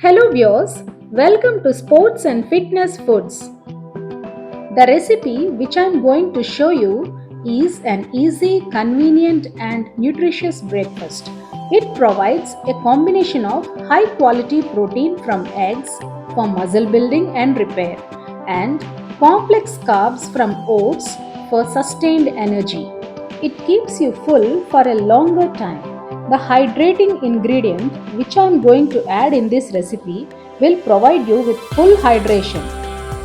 Hello viewers, welcome to Sports and Fitness Foods. The recipe which I am going to show you is an easy, convenient and nutritious breakfast. It provides a combination of high quality protein from eggs for muscle building and repair and complex carbs from oats for sustained energy. It keeps you full for a longer time. The hydrating ingredient which I am going to add in this recipe will provide you with full hydration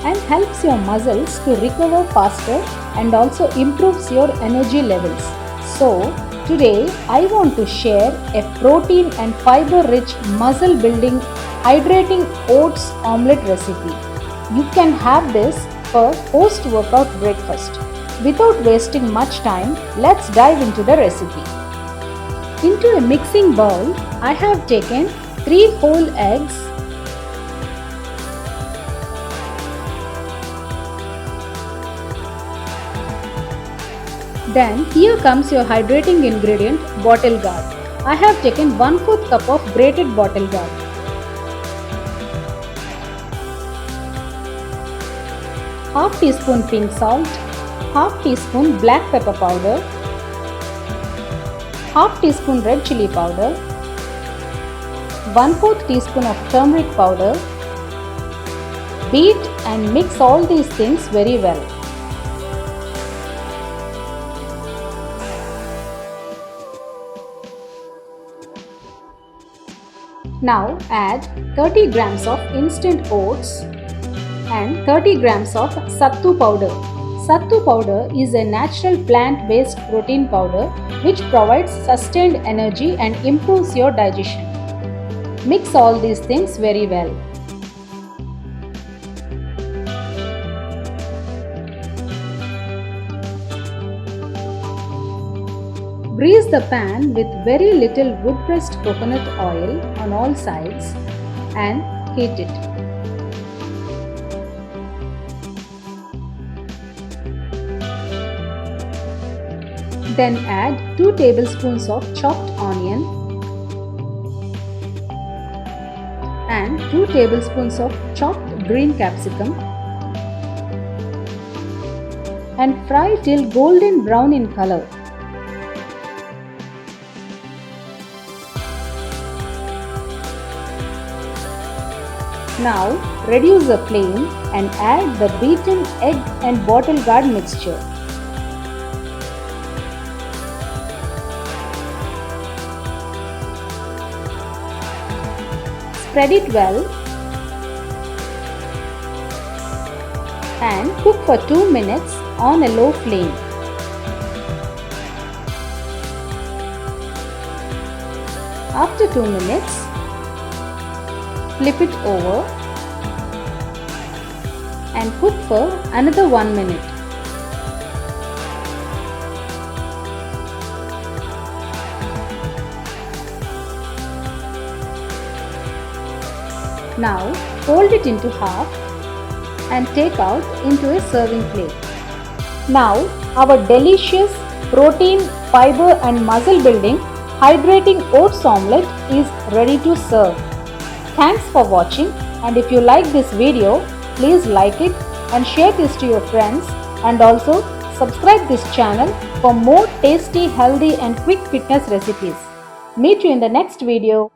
and helps your muscles to recover faster and also improves your energy levels. So, today I want to share a protein and fiber rich muscle building hydrating oats omelette recipe. You can have this for post workout breakfast. Without wasting much time, let's dive into the recipe. Into a mixing bowl, I have taken 3 whole eggs, then here comes your hydrating ingredient bottle gourd. I have taken 1/4 cup of grated bottle gourd. Half teaspoon pink salt, half teaspoon black pepper powder, half teaspoon red chili powder, 1/4 teaspoon of turmeric powder. Beat and mix all these things very well. Now add 30 grams of instant oats and 30 grams of sattu powder. Sattu powder is a natural plant-based protein powder which provides sustained energy and improves your digestion. Mix all these things very well. Grease the pan with very little wood pressed coconut oil on all sides and heat it. Then add 2 tablespoons of chopped onion and 2 tablespoons of chopped green capsicum and fry till golden brown in color. Now reduce the flame and add the beaten egg and bottle gourd mixture. Spread it well and cook for 2 minutes on a low flame. After 2 minutes, flip it over and cook for another 1 minute. Now fold it into half and take out into a serving plate. Now our delicious protein, fiber and muscle building hydrating oats omelette is ready to serve. Thanks for watching, and if you like this video, please like it and share this to your friends, and also subscribe this channel for more tasty, healthy and quick fitness recipes. Meet you in the next video.